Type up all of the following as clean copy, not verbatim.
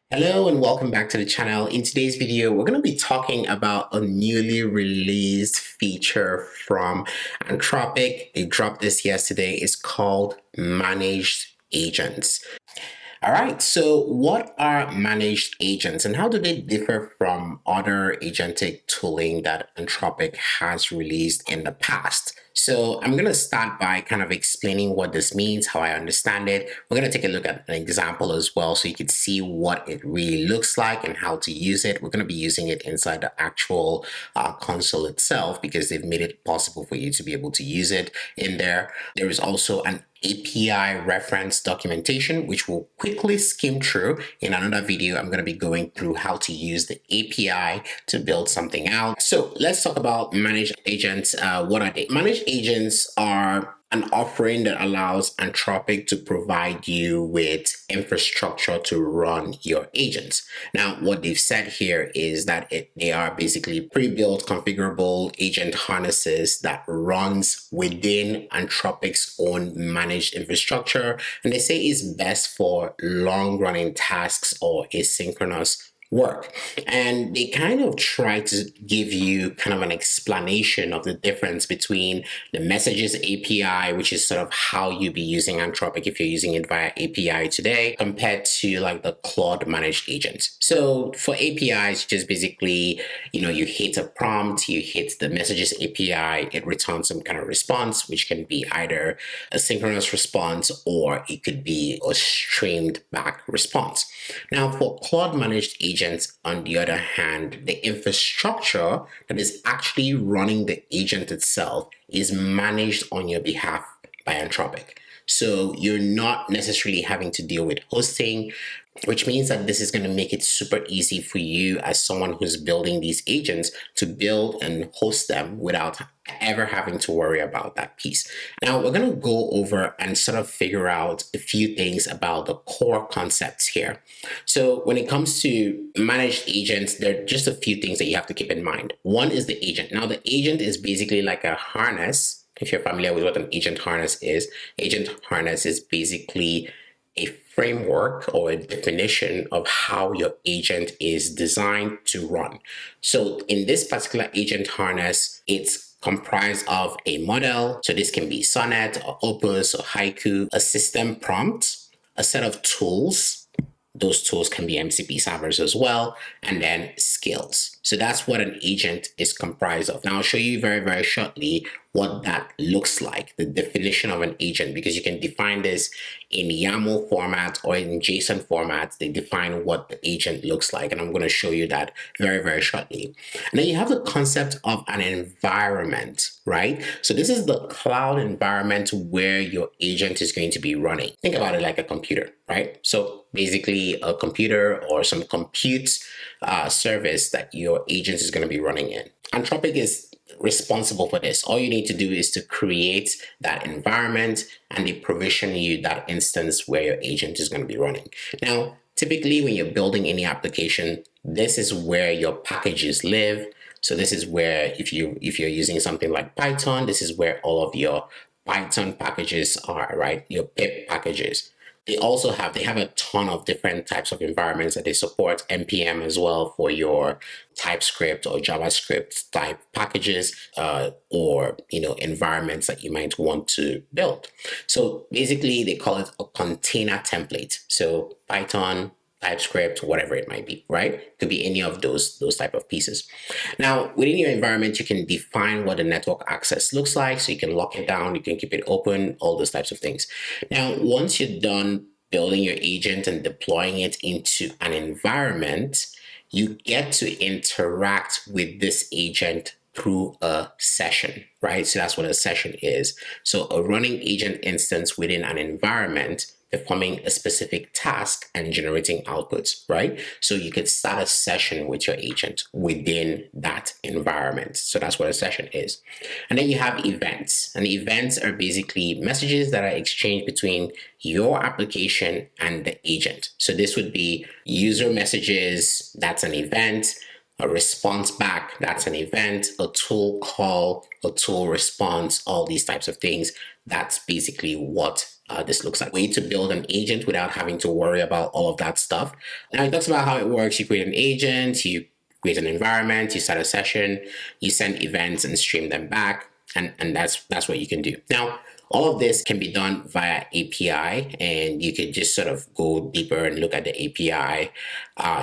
Hello and welcome back to the channel. In today's video, we're going to be talking about a newly released feature from Anthropic. They dropped this yesterday. It's called Managed Agents. All right, so what are managed agents and how do they differ from other agentic tooling that Anthropic has released in the past? So I'm going to start by kind of explaining what this means, how I understand it. We're going to take a look at an example as well so you can see what it really looks like and how to use it. We're going to be using it inside the actual console itself because they've made it possible for you to be able to use it in there. There is also an API reference documentation, which we'll quickly skim through. In another video, I'm going to be going through how to use the API to build something out. So let's talk about managed agents. What are they? Managed agents are an offering that allows Anthropic to provide you with infrastructure to run your agents. Now, what they've said here is that they are basically pre-built configurable agent harnesses that runs within Anthropic's own managed infrastructure. And they say it's best for long-running tasks or asynchronous work. And they kind of try to give you kind of an explanation of the difference between the messages API, which is sort of how you be using Anthropic if you're using it via API today, compared to like the Claude Managed Agents. So for APIs, just basically, you hit a prompt, you hit the messages API, it returns some kind of response, which can be either a synchronous response or it could be a streamed back response. Now for Claude Managed Agents, on the other hand, the infrastructure that is actually running the agent itself is managed on your behalf by Anthropic. So you're not necessarily having to deal with hosting, which means that this is going to make it super easy for you as someone who's building these agents to build and host them without ever having to worry about that piece. Now we're going to go over and sort of figure out a few things about the core concepts here. So when it comes to managed agents, there are just a few things that you have to keep in mind. One is the agent. Now the agent is basically like a harness. If you're familiar with what an agent harness is basically a framework or a definition of how your agent is designed to run. So in this particular agent harness, it's comprised of a model. So this can be Sonnet or Opus or Haiku, a system prompt, a set of tools. Those tools can be MCP servers as well, and then skills. So that's what an agent is comprised of. Now I'll show you very, very shortly what that looks like, the definition of an agent, because you can define this in YAML format or in JSON format. They define what the agent looks like, and I'm going to show you that very, very shortly. And then you have the concept of an environment, right? So this is the cloud environment where your agent is going to be running. Think about it like a computer, right? So basically a computer or some compute service that your agent is going to be running in. Anthropic is responsible for this. All you need to do is to create that environment and they provision you that instance where your agent is going to be running. Now, typically when you're building any application, this is where your packages live. So this is where if you're using something like Python, this is where all of your Python packages are, right? Your pip packages. They have a ton of different types of environments that they support, NPM as well for your TypeScript or JavaScript type packages or environments that you might want to build. So basically they call it a container template. So Python, TypeScript, whatever it might be, right? It could be any of those type of pieces. Now, within your environment, you can define what the network access looks like. So you can lock it down, you can keep it open, all those types of things. Now, once you're done building your agent and deploying it into an environment, you get to interact with this agent through a session, right? So that's what a session is. So a running agent instance within an environment performing a specific task and generating outputs, right? So you could start a session with your agent within that environment. So that's what a session is. And then you have events. And events are basically messages that are exchanged between your application and the agent. So this would be user messages, that's an event. A response back, that's an event. A tool call, a tool response, all these types of things. That's basically what this looks like. Way to build an agent without having to worry about all of that stuff. Now it talks about how it works. You create an agent, you create an environment, you start a session, you send events and stream them back, and that's what you can do. Now, all of this can be done via API, and you could just sort of go deeper and look at the API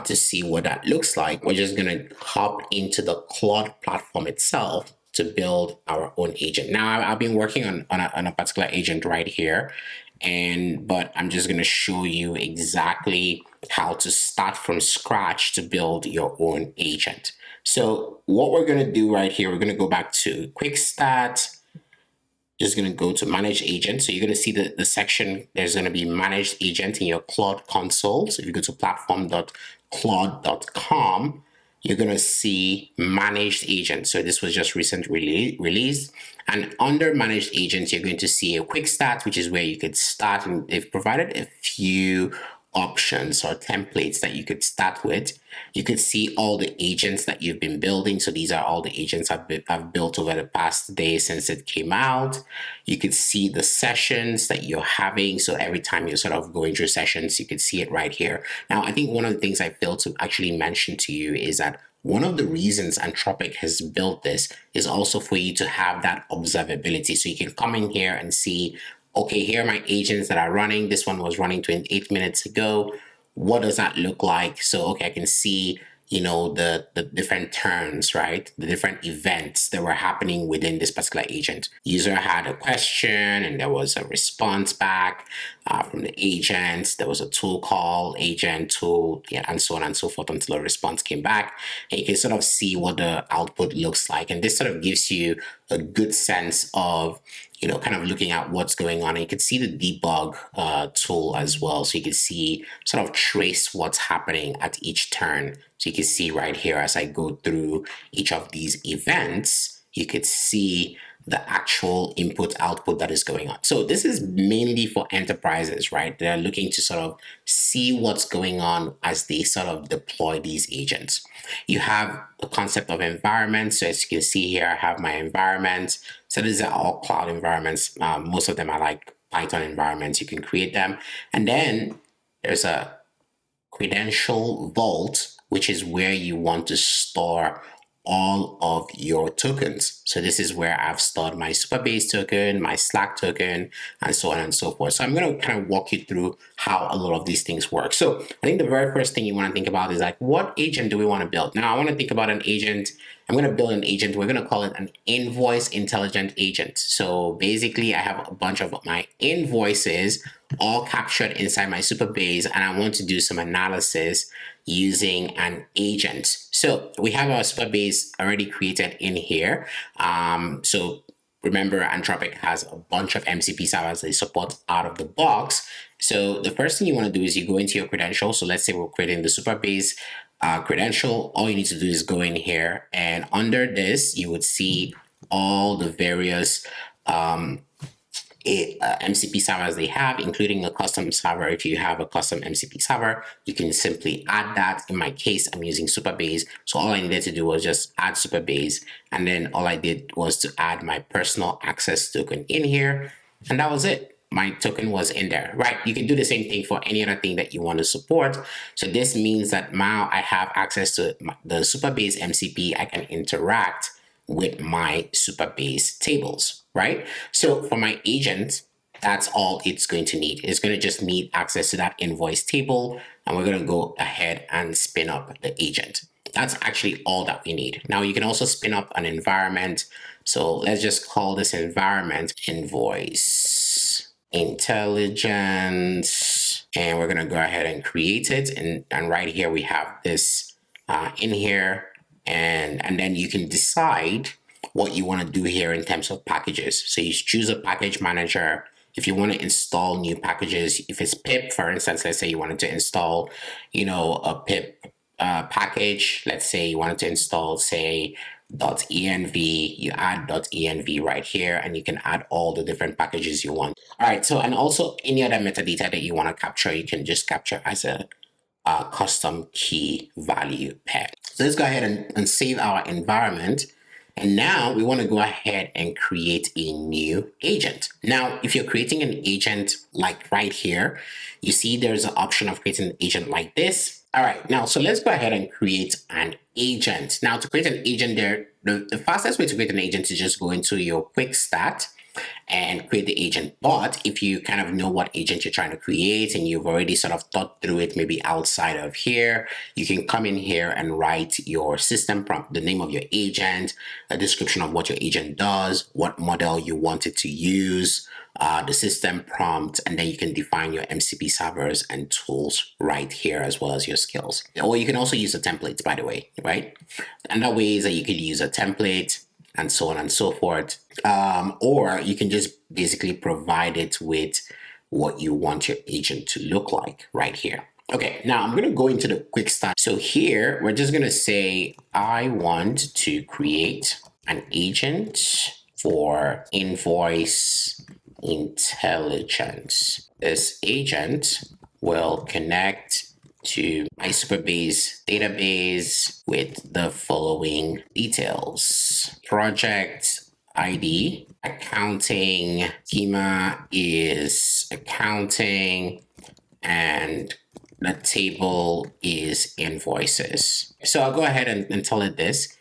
to see what that looks like. We're just going to hop into the Claude platform itself to build our own agent. Now, I've been working on a particular agent right here, but I'm just going to show you exactly how to start from scratch to build your own agent. So what we're going to do right here, we're going to go back to Quick Start. Just going to go to Manage Agent. So you're going to see the section, there's going to be Managed Agent in your Claude Console. So if you go to platform.claude.com, you're going to see Managed Agent. So this was just recently released. And under Managed Agents, you're going to see a Quick Start, which is where you could start. And they've provided a few options or templates that you could start with. You could see all the agents that you've been building. So these are all the agents I've built over the past day since it came out. You could see the sessions that you're having. So every time you're sort of going through sessions, you could see it right here. Now, I think one of the things I failed to actually mention to you is that one of the reasons Anthropic has built this is also for you to have that observability. So you can come in here and see, okay, here are my agents that are running. This one was running 28 minutes ago. What does that look like? So, okay, I can see, the different turns, right? The different events that were happening within this particular agent. User had a question and there was a response back from the agent. There was a tool call, agent tool, and so on and so forth until a response came back. And you can sort of see what the output looks like. And this sort of gives you a good sense of kind of looking at what's going on. And you can see the debug tool as well. So you can see, sort of trace what's happening at each turn. So you can see right here, as I go through each of these events, you could see the actual input output that is going on. So this is mainly for enterprises, right? They're looking to sort of see what's going on as they sort of deploy these agents. You have the concept of environment. So as you can see here, I have my environment. So these are all cloud environments. Most of them are like Python environments. You can create them. And then there's a credential vault, which is where you want to store all of your tokens. So this is where I've stored my Supabase token, my Slack token, and so on and so forth. So I'm going to kind of walk you through how a lot of these things work. So I think the very first thing you want to think about is like, what agent do we want to build? Now I want to think about an agent. I'm going to build an agent. We're going to call it an Invoice Intelligence Agent. So basically I have a bunch of my invoices all captured inside my Supabase, and I want to do some analysis using an agent. So we have our Supabase already created in here. So remember, Anthropic has a bunch of MCP servers they support out of the box. So the first thing you want to do is you go into your credentials. So let's say we're creating the Supabase credential. All you need to do is go in here, and under this, you would see all the various MCP servers they have, including a custom server. If you have a custom MCP server, you can simply add that. In my case, I'm using Supabase. So all I needed to do was just add Supabase. And then all I did was to add my personal access token in here. And that was it. My token was in there, right? You can do the same thing for any other thing that you want to support. So this means that now I have access to the Supabase MCP. I can interact with my Supabase tables, right? So for my agent, that's all it's going to need. It's going to just need access to that invoice table, and we're going to go ahead and spin up the agent. That's actually all that we need. Now you can also spin up an environment. So let's just call this environment Invoice Intelligence, and we're going to go ahead and create it. And right here we have this in here. And then you can decide what you want to do here in terms of packages. So you choose a package manager. If you want to install new packages, if it's pip, for instance, let's say you wanted to install, a pip package. Let's say you wanted to install, say, .env, you add .env right here, and you can add all the different packages you want. All right, so, and also any other metadata that you want to capture, you can just capture as a custom key value pair. So let's go ahead and save our environment. And now we want to go ahead and create a new agent. Now, if you're creating an agent like right here, you see there's an option of creating an agent like this. All right, now, so let's go ahead and create an agent. Now, to create an agent there, the fastest way to create an agent is just go into your Quickstart and create the agent. But if you kind of know what agent you're trying to create and you've already sort of thought through it, maybe outside of here, you can come in here and write your system prompt, the name of your agent, a description of what your agent does, what model you want it to use, the system prompt, and then you can define your MCP servers and tools right here, as well as your skills. Or you can also use a template, by the way, right? Another way is that you could use a template and so on and so forth. Or you can just basically provide it with what you want your agent to look like right here. Okay, now I'm going to go into the quick start. So here, we're just going to say, I want to create an agent for Invoice Intelligence. This agent will connect to my Supabase database with the following details. Project ID, accounting, schema is accounting, and the table is invoices. So I'll go ahead and tell it this.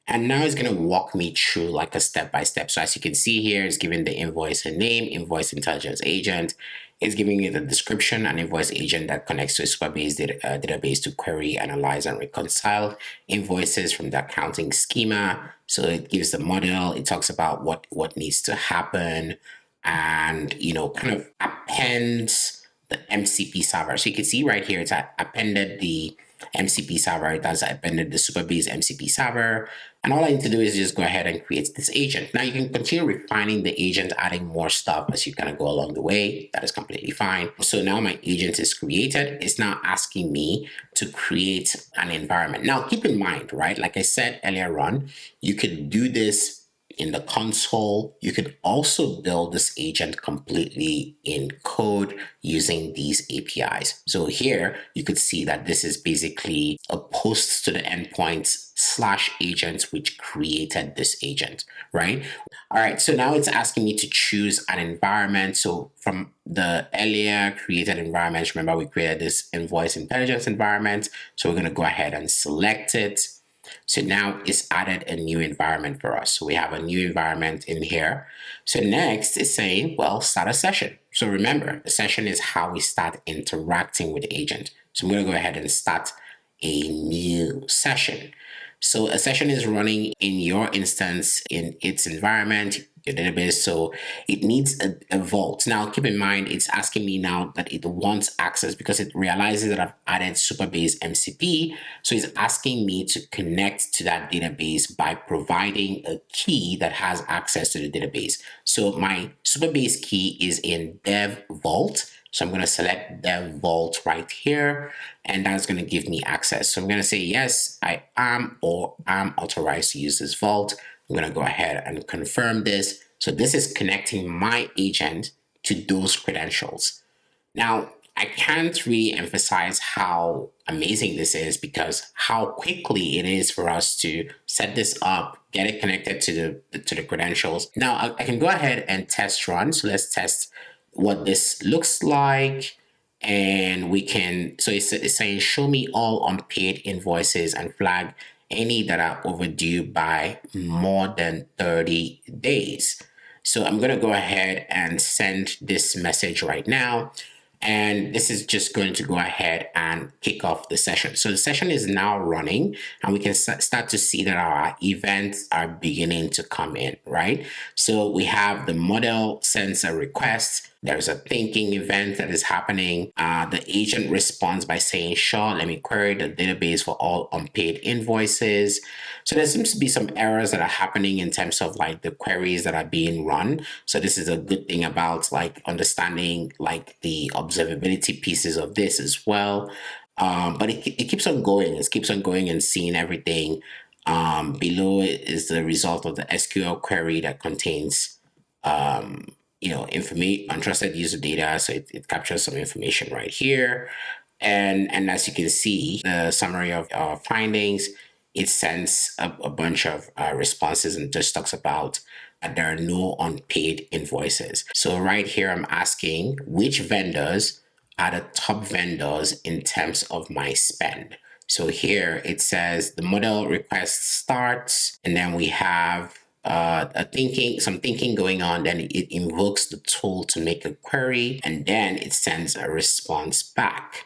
And now it's going to walk me through like a step-by-step. So as you can see here, it's giving the invoice a name, Invoice Intelligence Agent. It's giving you the description, an invoice agent that connects to a Supabase database to query, analyze, and reconcile invoices from the accounting schema. So it gives the model, it talks about what needs to happen, and, you know, kind of appends the MCP server. So you can see right here, it's appended the MCP server, it has appended the Supabase MCP server. And all I need to do is just go ahead and create this agent. Now you can continue refining the agent, adding more stuff as you kind of go along the way. That is completely fine. So now my agent is created. It's now asking me to create an environment. Now keep in mind, right? Like I said earlier on, you could do this in the console. You could also build this agent completely in code using these APIs. So here you could see that this is basically a post to the endpoints / agent which created this agent, right? All right, so now it's asking me to choose an environment. So from the earlier created environments, remember we created this Invoice Intelligence environment. So we're going to go ahead and select it. So now it's added a new environment for us. So we have a new environment in here. So next it's saying, well, start a session. So remember, the session is how we start interacting with the agent. So I'm going to go ahead and start a new session. So a session is running in your instance in its environment, your database. So it needs a vault. Now, keep in mind, it's asking me now that it wants access because it realizes that I've added Supabase MCP. So it's asking me to connect to that database by providing a key that has access to the database. So my Supabase key is in dev vault. So I'm going to select Dev Vault right here, and that's going to give me access. So I'm going to say, yes, I am or am authorized to use this vault. I'm going to go ahead and confirm this. So this is connecting my agent to those credentials. Now, I can't really emphasize how amazing this is because how quickly it is for us to set this up, get it connected to the credentials. Now, I can go ahead and test run. So let's test what this looks like, and we can, so it's saying show me all unpaid invoices and flag any that are overdue by more than 30 days. So I'm going to go ahead and send this message right now. And this is just going to go ahead and kick off the session. So the session is now running, and we can start to see that our events are beginning to come in, right? So we have the model sends a request. There's a thinking event that is happening. The agent responds by saying, sure, let me query the database for all unpaid invoices. So there seems to be some errors that are happening in terms of like the queries that are being run. So this is a good thing about like understanding like the observability pieces of this as well. But it keeps on going. It keeps on going and seeing everything. Below it is the result of the SQL query that contains information, untrusted user data. So it captures some information right here. And as you can see, the summary of our findings, it sends a bunch of responses and just talks about that there are no unpaid invoices. So right here, I'm asking which vendors are the top vendors in terms of my spend. So here it says the model request starts, and then we have some thinking going on. Then it invokes the tool to make a query, and then it sends a response back.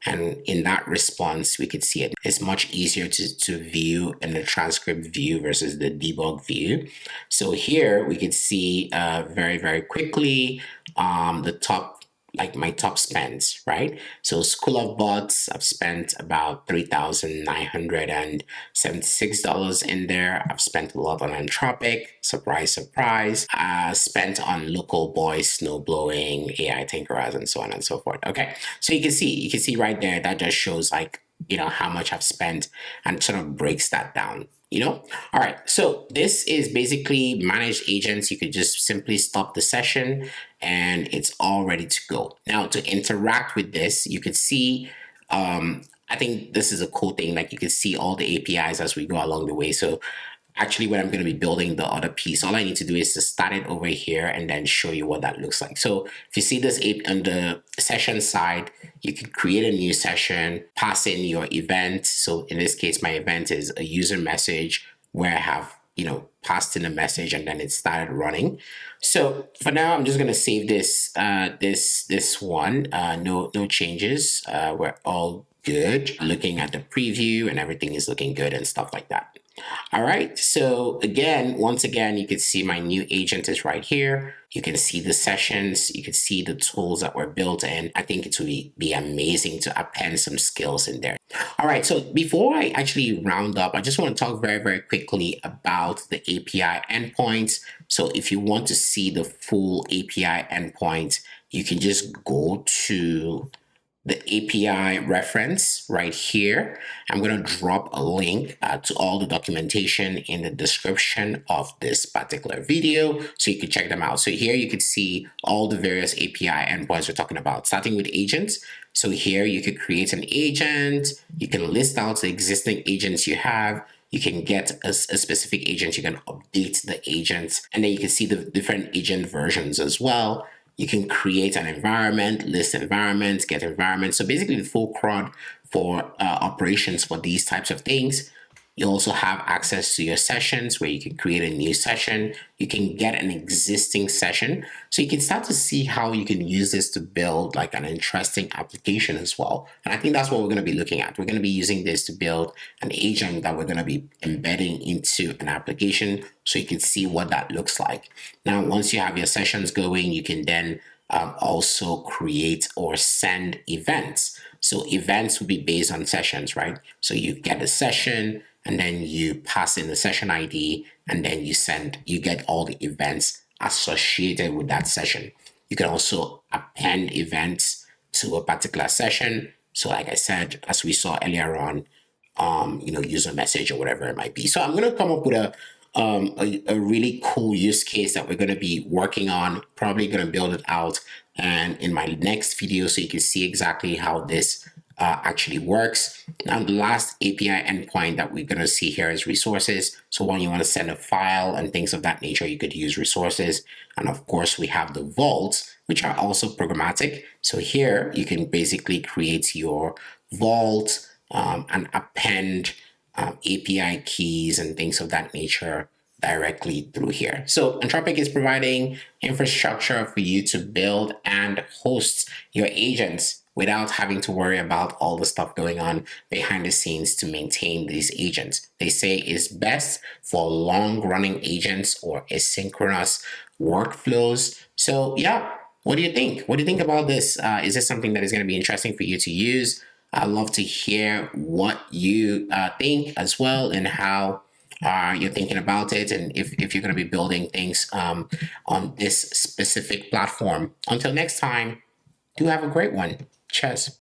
And in that response, we could see it. It's much easier to view in the transcript view versus the debug view. So here we could see very, very quickly the top, like my top spends, right? So School of Bots, I've spent about $3,976 in there. I've spent a lot on Anthropic, surprise, surprise. Spent on local boys, snow blowing, AI tinkerers, and so on and so forth. Okay, so you can see right there, that just shows like, how much I've spent and sort of breaks that down. All right, so this is basically managed agents. You could just simply stop the session and it's all ready to go. Now, to interact with this, you could see, I think this is a cool thing. Like, you can see all the APIs as we go along the way. So actually, when I'm going to be building the other piece, all I need to do is to start it over here and then show you what that looks like. So if you see this on the session side, you can create a new session, pass in your event. So in this case, my event is a user message where I have, passed in a message and then it started running. So for now, I'm just going to save this, this one, no changes. We're all good. Looking at the preview and everything is looking good and stuff like that. All right, so once again, you can see my new agent is right here. You can see the sessions, you can see the tools that were built in. I think it would be amazing to append some skills in there. All right, so before I actually round up, I just want to talk very, very quickly about the API endpoints. So if you want to see the full API endpoint, you can just go to the API reference right here. I'm going to drop a link to all the documentation in the description of this particular video so you can check them out. So here you can see all the various API endpoints we're talking about, starting with agents. So here you could create an agent, you can list out the existing agents you have, you can get a specific agent, you can update the agents, and then you can see the different agent versions as well. You can create an environment, list environments, get environments. So basically the full CRUD for operations for these types of things. You also have access to your sessions where you can create a new session. You can get an existing session. So you can start to see how you can use this to build like an interesting application as well. And I think that's what we're going to be looking at. We're going to be using this to build an agent that we're going to be embedding into an application so you can see what that looks like. Now, once you have your sessions going, you can then also create or send events. So events will be based on sessions, right? So you get a session, and then you pass in the session ID, and then you get all the events associated with that session. You can also append events to a particular session. So like I said, as we saw earlier on, user message or whatever it might be. So I'm going to come up with a really cool use case that we're going to be working on, probably going to build it out and in my next video so you can see exactly how this actually works. Now, the last API endpoint that we're going to see here is resources. So when you want to send a file and things of that nature, you could use resources. And of course, we have the vaults, which are also programmatic. So here you can basically create your vault and append API keys and things of that nature directly through here. So Anthropic is providing infrastructure for you to build and host your agents without having to worry about all the stuff going on behind the scenes to maintain these agents. They say it's best for long-running agents or asynchronous workflows. So yeah, what do you think? What do you think about this? Is this something that is going to be interesting for you to use? I'd love to hear what you think as well and how you're thinking about it, and if you're going to be building things on this specific platform. Until next time, do have a great one. Cheers.